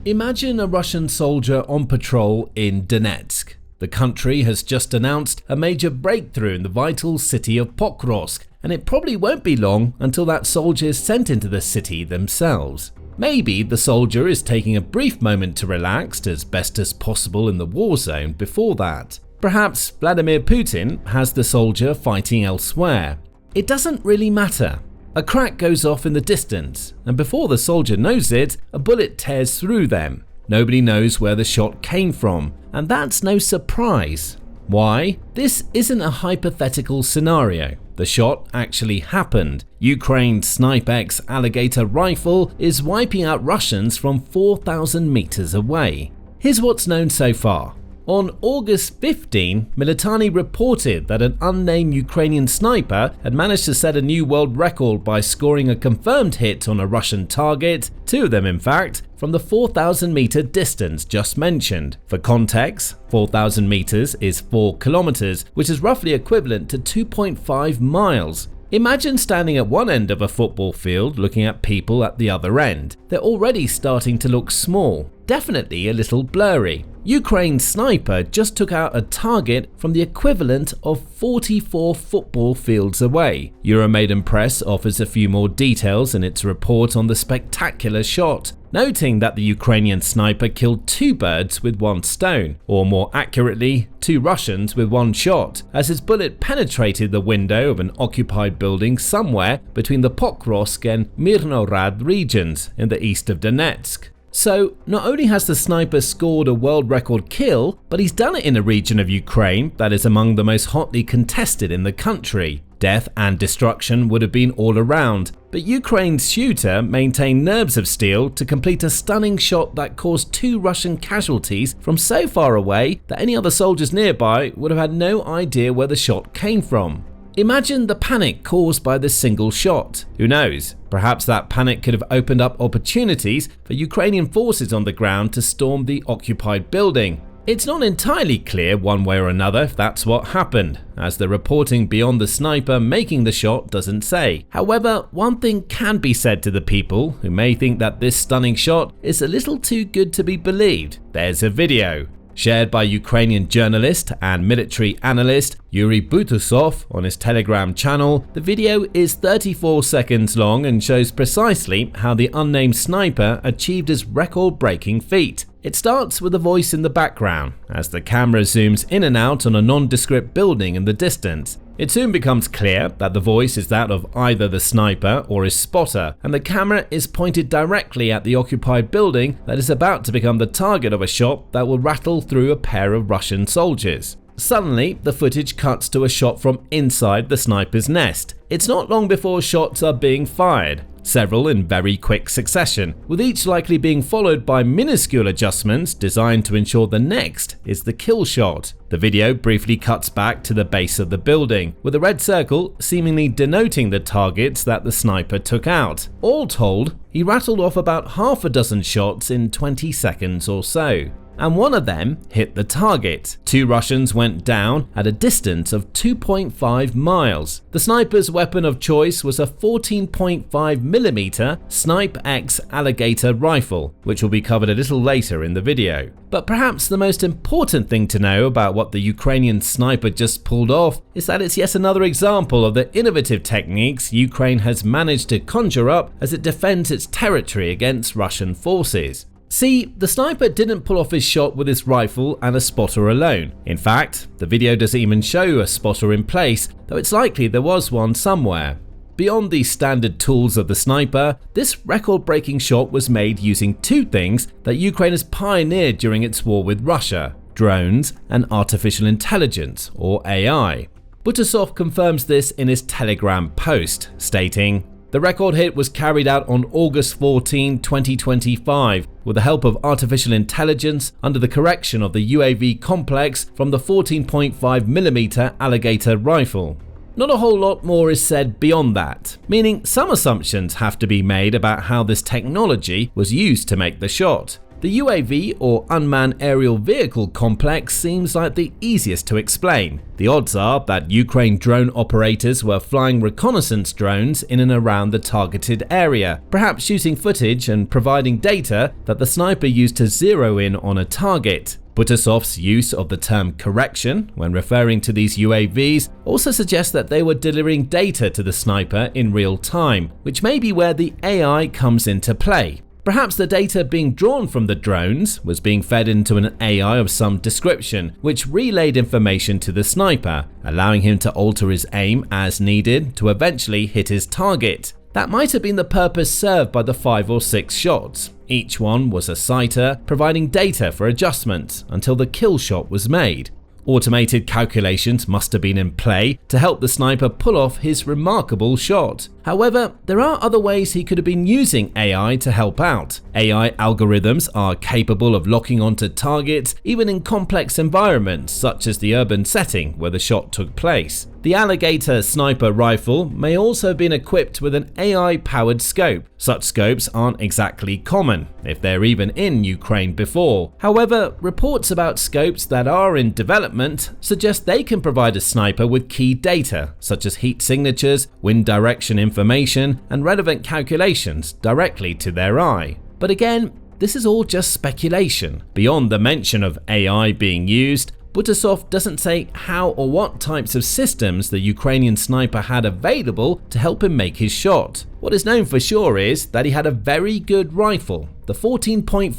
Imagine a Russian soldier on patrol in Donetsk. The country has just announced a major breakthrough in the vital city of Pokrovsk, and it probably won't be long until that soldier is sent into the city themselves. Maybe the soldier is taking a brief moment to relax as best as possible in the war zone before that. Perhaps Vladimir Putin has the soldier fighting elsewhere. It doesn't really matter. A crack goes off in the distance, and before the soldier knows it, a bullet tears through them. Nobody knows where the shot came from, and that's no surprise. Why? This isn't a hypothetical scenario. The shot actually happened. Ukraine's SnipeX Alligator rifle is wiping out Russians from 4,000 meters away. Here's what's known so far. On August 15, Militarnyi reported that an unnamed Ukrainian sniper had managed to set a new world record by scoring a confirmed hit on a Russian target, two of them in fact, from the 4,000 meter distance just mentioned. For context, 4,000 meters is 4 kilometers, which is roughly equivalent to 2.5 miles. Imagine standing at one end of a football field looking at people at the other end. They're already starting to look small, definitely a little blurry. Ukraine's sniper just took out a target from the equivalent of 44 football fields away. Euromaidan Press offers a few more details in its report on the spectacular shot, noting that the Ukrainian sniper killed two birds with one stone, or more accurately, two Russians with one shot, as his bullet penetrated the window of an occupied building somewhere between the Pokrovsk and Myrnohrad regions in the east of Donetsk. So, not only has the sniper scored a world record kill, but he's done it in a region of Ukraine that is among the most hotly contested in the country. Death and destruction would have been all around, but Ukraine's shooter maintained nerves of steel to complete a stunning shot that caused two Russian casualties from so far away that any other soldiers nearby would have had no idea where the shot came from. Imagine the panic caused by this single shot. Who knows? Perhaps that panic could have opened up opportunities for Ukrainian forces on the ground to storm the occupied building. It's not entirely clear one way or another if that's what happened, as the reporting beyond the sniper making the shot doesn't say. However, one thing can be said to the people who may think that this stunning shot is a little too good to be believed. There's a video. Shared by Ukrainian journalist and military analyst Yurii Butusov on his Telegram channel, the video is 34 seconds long and shows precisely how the unnamed sniper achieved his record-breaking feat. It starts with a voice in the background, as the camera zooms in and out on a nondescript building in the distance. It soon becomes clear that the voice is that of either the sniper or his spotter, and the camera is pointed directly at the occupied building that is about to become the target of a shot that will rattle through a pair of Russian soldiers. Suddenly, the footage cuts to a shot from inside the sniper's nest. It's not long before shots are being fired, several in very quick succession, with each likely being followed by minuscule adjustments designed to ensure the next is the kill shot. The video briefly cuts back to the base of the building, with a red circle seemingly denoting the targets that the sniper took out. All told, he rattled off about half a dozen shots in 20 seconds or so. And one of them hit the target. Two Russians went down at a distance of 2.5 miles. The sniper's weapon of choice was a 14.5mm SnipeX Alligator rifle, which will be covered a little later in the video. But perhaps the most important thing to know about what the Ukrainian sniper just pulled off is that it's yet another example of the innovative techniques Ukraine has managed to conjure up as it defends its territory against Russian forces. See, the sniper didn't pull off his shot with his rifle and a spotter alone. In fact, the video doesn't even show a spotter in place, though it's likely there was one somewhere. Beyond the standard tools of the sniper, this record-breaking shot was made using two things that Ukraine has pioneered during its war with Russia: drones and artificial intelligence, or AI. Butusov confirms this in his Telegram post, stating, "The record hit was carried out on August 14, 2025, with the help of artificial intelligence under the correction of the UAV complex from the 14.5mm Alligator rifle." Not a whole lot more is said beyond that, meaning some assumptions have to be made about how this technology was used to make the shot. The The UAV, or Unmanned Aerial Vehicle Complex, seems like the easiest to explain. The odds are that Ukraine drone operators were flying reconnaissance drones in and around the targeted area, perhaps shooting footage and providing data that the sniper used to zero in on a target. Butusov's use of the term correction when referring to these UAVs also suggests that they were delivering data to the sniper in real time, which may be where the AI comes into play. Perhaps the data being drawn from the drones was being fed into an AI of some description, which relayed information to the sniper, allowing him to alter his aim as needed to eventually hit his target. That might have been the purpose served by the 5 or 6 shots. Each one was a sighter, providing data for adjustments until the kill shot was made. Automated calculations must have been in play to help the sniper pull off his remarkable shot. However, there are other ways he could have been using AI to help out. AI algorithms are capable of locking onto targets even in complex environments such as the urban setting where the shot took place. The Alligator sniper rifle may also have been equipped with an AI-powered scope. Such scopes aren't exactly common, if they're even in Ukraine before. However, reports about scopes that are in development suggest they can provide a sniper with key data, such as heat signatures, wind direction information, and relevant calculations directly to their eye. But again, this is all just speculation. Beyond the mention of AI being used, Butusov doesn't say how or what types of systems the Ukrainian sniper had available to help him make his shot. What is known for sure is that he had a very good rifle, the 14.5mm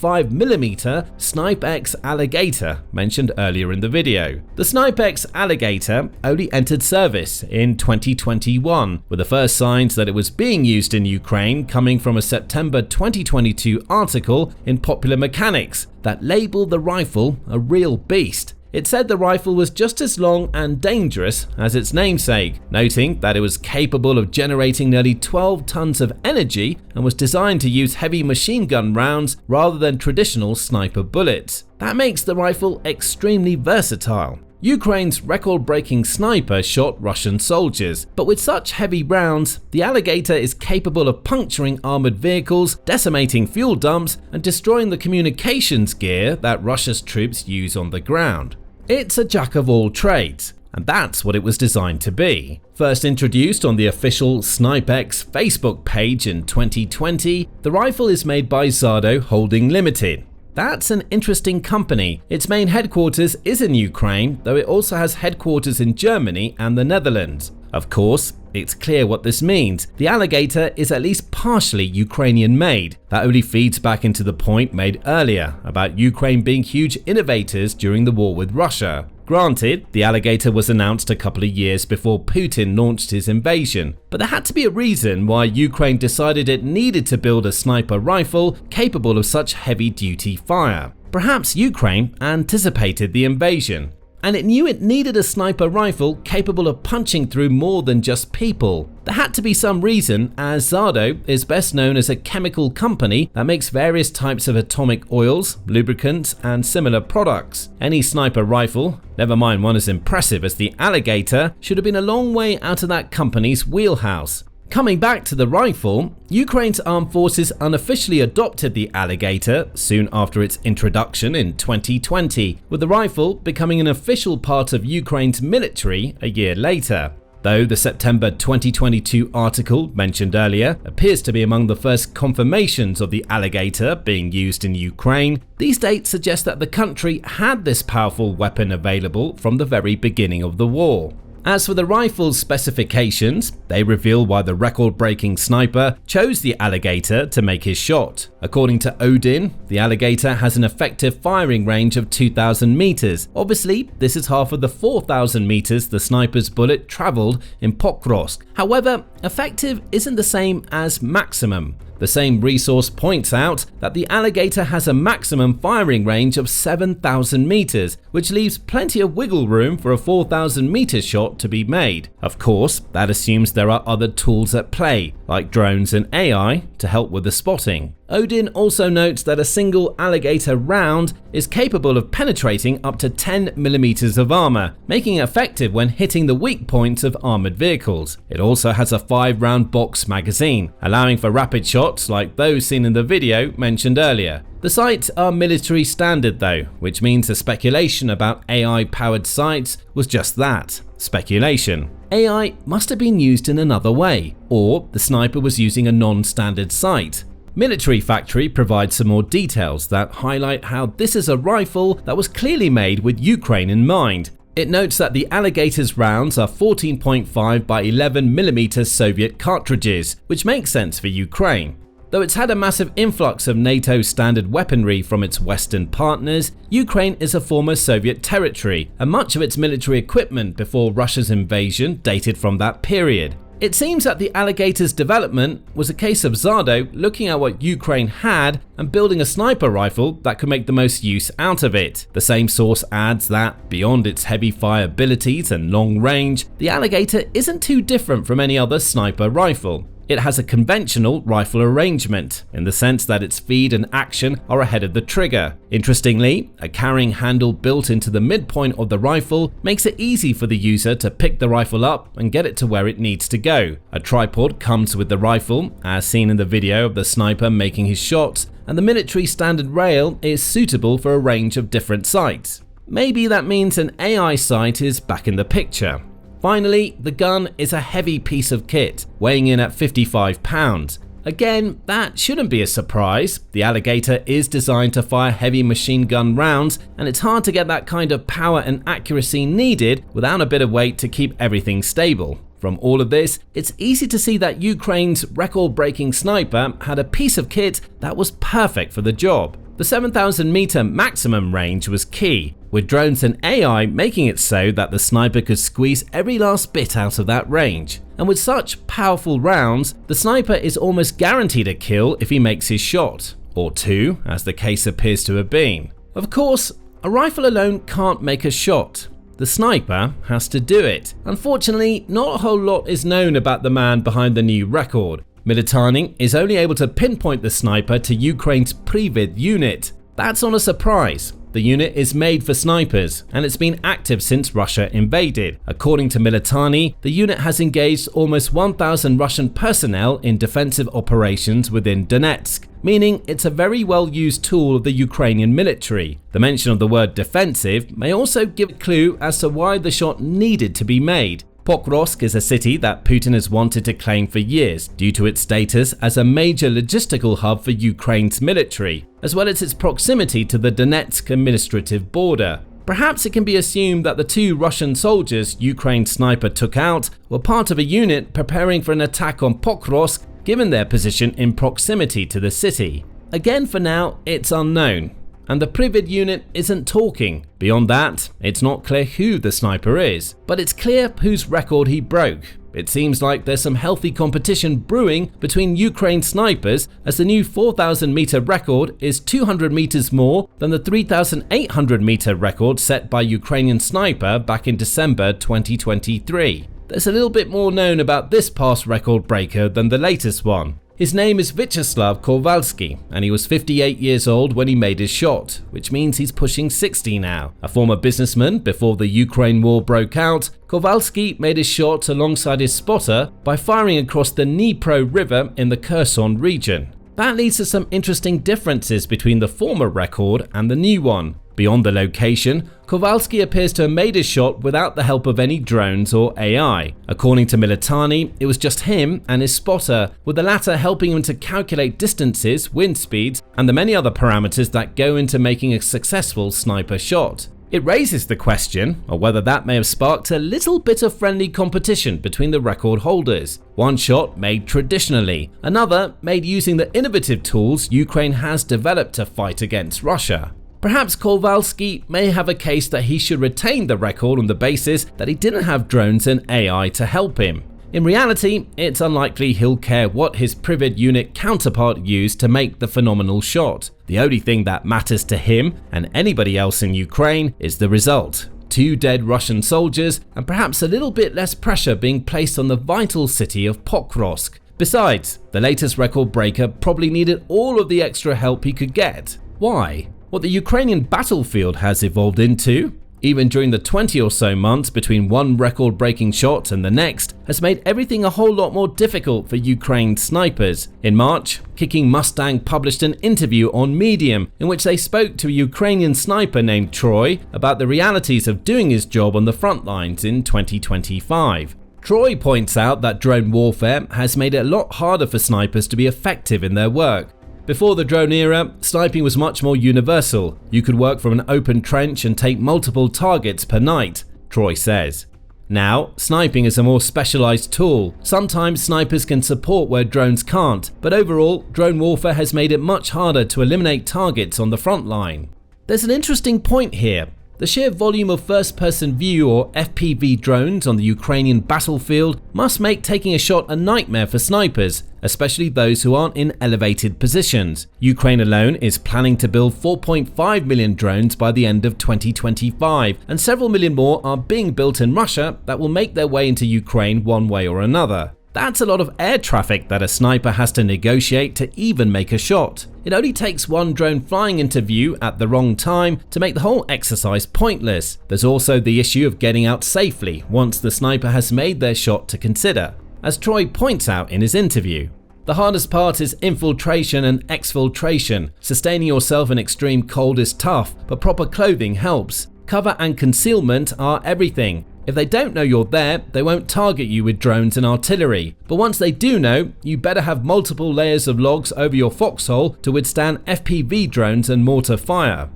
SnipeX Alligator mentioned earlier in the video. The SnipeX Alligator only entered service in 2021, with the first signs that it was being used in Ukraine coming from a September 2022 article in Popular Mechanics that labeled the rifle a real beast. It said the rifle was just as long and dangerous as its namesake, noting that it was capable of generating nearly 12 tons of energy and was designed to use heavy machine gun rounds rather than traditional sniper bullets. That makes the rifle extremely versatile. Ukraine's record-breaking sniper shot Russian soldiers, but with such heavy rounds, the Alligator is capable of puncturing armored vehicles, decimating fuel dumps, and destroying the communications gear that Russia's troops use on the ground. It's a jack of all trades, and that's what it was designed to be. First introduced on the official SnipeX Facebook page in 2020, the rifle is made by Zardo Holding Limited. That's an interesting company. Its main headquarters is in Ukraine, though it also has headquarters in Germany and the Netherlands. Of course, it's clear what this means. The Alligator is at least partially Ukrainian made. That only feeds back into the point made earlier about Ukraine being huge innovators during the war with Russia. Granted, the Alligator was announced a couple of years before Putin launched his invasion, but there had to be a reason why Ukraine decided it needed to build a sniper rifle capable of such heavy-duty fire. Perhaps Ukraine anticipated the invasion, and it knew it needed a sniper rifle capable of punching through more than just people. There had to be some reason, as Zardo is best known as a chemical company that makes various types of atomic oils, lubricants, and similar products. Any sniper rifle, never mind one as impressive as the Alligator, should have been a long way out of that company's wheelhouse. Coming back to the rifle, Ukraine's armed forces unofficially adopted the Alligator soon after its introduction in 2020, with the rifle becoming an official part of Ukraine's military a year later. Though the September 2022 article mentioned earlier appears to be among the first confirmations of the Alligator being used in Ukraine, these dates suggest that the country had this powerful weapon available from the very beginning of the war. As for the rifle's specifications, they reveal why the record-breaking sniper chose the Alligator to make his shot. According to Odin, the Alligator has an effective firing range of 2,000 meters. Obviously, this is half of the 4,000 meters the sniper's bullet traveled in Pokrovsk. However, effective isn't the same as maximum. The same resource points out that the Alligator has a maximum firing range of 7,000 meters, which leaves plenty of wiggle room for a 4,000 meter shot to be made. Of course, that assumes there are other tools at play, like drones and AI, to help with the spotting. Odin also notes that a single Alligator round is capable of penetrating up to 10 mm of armor, making it effective when hitting the weak points of armored vehicles. It also has a 5-round box magazine, allowing for rapid shots like those seen in the video mentioned earlier. The sights are military standard though, which means the speculation about AI-powered sights was just that, speculation. AI must have been used in another way, or the sniper was using a non-standard sight. Military Factory provides some more details that highlight how this is a rifle that was clearly made with Ukraine in mind. It notes that the Alligator's rounds are 14.5 by 11 mm Soviet cartridges, which makes sense for Ukraine. Though it's had a massive influx of NATO standard weaponry from its Western partners, Ukraine is a former Soviet territory, and much of its military equipment before Russia's invasion dated from that period. It seems that the Alligator's development was a case of Zardo looking at what Ukraine had and building a sniper rifle that could make the most use out of it. The same source adds that, beyond its heavy fire abilities and long range, the Alligator isn't too different from any other sniper rifle. It has a conventional rifle arrangement, in the sense that its feed and action are ahead of the trigger. Interestingly, a carrying handle built into the midpoint of the rifle makes it easy for the user to pick the rifle up and get it to where it needs to go. A tripod comes with the rifle, as seen in the video of the sniper making his shots, and the military standard rail is suitable for a range of different sights. Maybe that means an AI sight is back in the picture. Finally, the gun is a heavy piece of kit, weighing in at 55 pounds. Again, that shouldn't be a surprise. The Alligator is designed to fire heavy machine gun rounds, and it's hard to get that kind of power and accuracy needed without a bit of weight to keep everything stable. From all of this, it's easy to see that Ukraine's record-breaking sniper had a piece of kit that was perfect for the job. The 7,000-meter maximum range was key, with drones and AI making it so that the sniper could squeeze every last bit out of that range. And with such powerful rounds, the sniper is almost guaranteed a kill if he makes his shot, or two, as the case appears to have been. Of course, a rifle alone can't make a shot. The sniper has to do it. Unfortunately, not a whole lot is known about the man behind the new record. Militarnyi is only able to pinpoint the sniper to Ukraine's Pryvid unit. That's not a surprise. The unit is made for snipers, and it's been active since Russia invaded. According to Militarnyi, the unit has engaged almost 1,000 Russian personnel in defensive operations within Donetsk, meaning it's a very well-used tool of the Ukrainian military. The mention of the word defensive may also give a clue as to why the shot needed to be made. Pokrovsk is a city that Putin has wanted to claim for years due to its status as a major logistical hub for Ukraine's military, as well as its proximity to the Donetsk administrative border. Perhaps it can be assumed that the two Russian soldiers Ukraine's sniper took out were part of a unit preparing for an attack on Pokrovsk, given their position in proximity to the city. Again, for now, it's unknown. And the Pryvid unit isn't talking. Beyond that, it's not clear who the sniper is, but it's clear whose record he broke. It seems like there's some healthy competition brewing between Ukraine snipers, as the new 4,000-meter record is 200 meters more than the 3,800-meter record set by Ukrainian sniper back in December 2023. There's a little bit more known about this past record breaker than the latest one. His name is Vyacheslav Kowalski, and he was 58 years old when he made his shot, which means he's pushing 60 now. A former businessman before the Ukraine war broke out, Kowalski made his shot alongside his spotter by firing across the Dnipro River in the Kherson region. That leads to some interesting differences between the former record and the new one. Beyond the location, Kowalski appears to have made his shot without the help of any drones or AI. According to Militarnyi, it was just him and his spotter, with the latter helping him to calculate distances, wind speeds, and the many other parameters that go into making a successful sniper shot. It raises the question of whether that may have sparked a little bit of friendly competition between the record holders. One shot made traditionally, another made using the innovative tools Ukraine has developed to fight against Russia. Perhaps Kowalski may have a case that he should retain the record on the basis that he didn't have drones and AI to help him. In reality, it's unlikely he'll care what his Pryvid unit counterpart used to make the phenomenal shot. The only thing that matters to him and anybody else in Ukraine is the result. 2 dead Russian soldiers and perhaps a little bit less pressure being placed on the vital city of Pokrovsk. Besides, the latest record breaker probably needed all of the extra help he could get. Why? What the Ukrainian battlefield has evolved into, even during the 20 or so months between one record-breaking shot and the next, has made everything a whole lot more difficult for Ukraine's snipers. In March, Kicking Mustang published an interview on Medium in which they spoke to a Ukrainian sniper named Troy about the realities of doing his job on the front lines in 2025. Troy points out that drone warfare has made it a lot harder for snipers to be effective in their work. Before the drone era, sniping was much more universal. You could work from an open trench and take multiple targets per night, Troy says. Now, sniping is a more specialized tool. Sometimes snipers can support where drones can't, but overall, drone warfare has made it much harder to eliminate targets on the front line. There's an interesting point here. The sheer volume of first-person view or FPV drones on the Ukrainian battlefield must make taking a shot a nightmare for snipers, especially those who aren't in elevated positions. Ukraine alone is planning to build 4.5 million drones by the end of 2025, and several million more are being built in Russia that will make their way into Ukraine one way or another. That's a lot of air traffic that a sniper has to negotiate to even make a shot. It only takes one drone flying into view at the wrong time to make the whole exercise pointless. There's also the issue of getting out safely once the sniper has made their shot to consider, as Troy points out in his interview. The hardest part is infiltration and exfiltration. Sustaining yourself in extreme cold is tough, but proper clothing helps. Cover and concealment are everything. If they don't know you're there, they won't target you with drones and artillery. But once they do know, you better have multiple layers of logs over your foxhole to withstand FPV drones and mortar fire.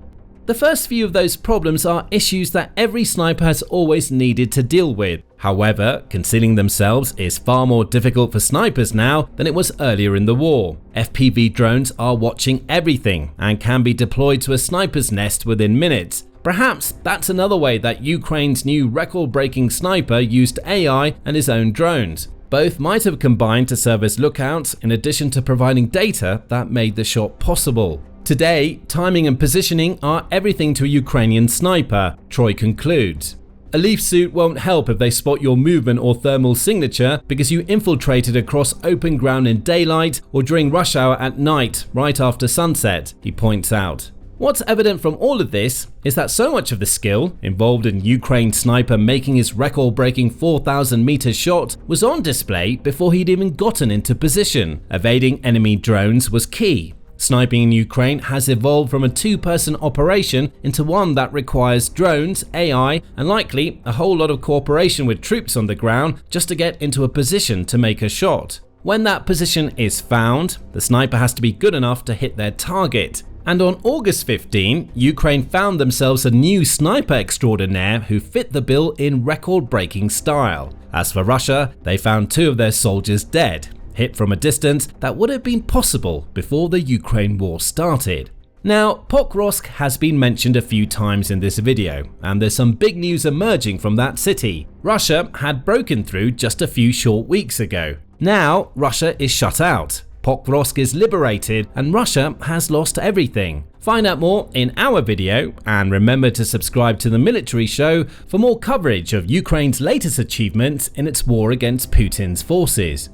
The first few of those problems are issues that every sniper has always needed to deal with. However, concealing themselves is far more difficult for snipers now than it was earlier in the war. FPV drones are watching everything and can be deployed to a sniper's nest within minutes. Perhaps that's another way that Ukraine's new record-breaking sniper used AI and his own drones. Both might have combined to serve as lookouts in addition to providing data that made the shot possible. Today, timing and positioning are everything to a Ukrainian sniper, Troy concludes. A leaf suit won't help if they spot your movement or thermal signature because you infiltrated across open ground in daylight or during rush hour at night right after sunset, he points out. What's evident from all of this is that so much of the skill involved in Ukraine's sniper making his record-breaking 4,000-meter shot was on display before he'd even gotten into position. Evading enemy drones was key. Sniping in Ukraine has evolved from a two-person operation into one that requires drones, AI, and likely a whole lot of cooperation with troops on the ground just to get into a position to make a shot. When that position is found, the sniper has to be good enough to hit their target. And on August 15, Ukraine found themselves a new sniper extraordinaire who fit the bill in record-breaking style. As for Russia, they found two of their soldiers dead, hit from a distance that would have been possible before the Ukraine war started. Now, Pokrovsk has been mentioned a few times in this video, and there's some big news emerging from that city. Russia had broken through just a few short weeks ago. Now, Russia is shut out. Pokrovsk is liberated and Russia has lost everything. Find out more in our video and remember to subscribe to the Military Show for more coverage of Ukraine's latest achievements in its war against Putin's forces.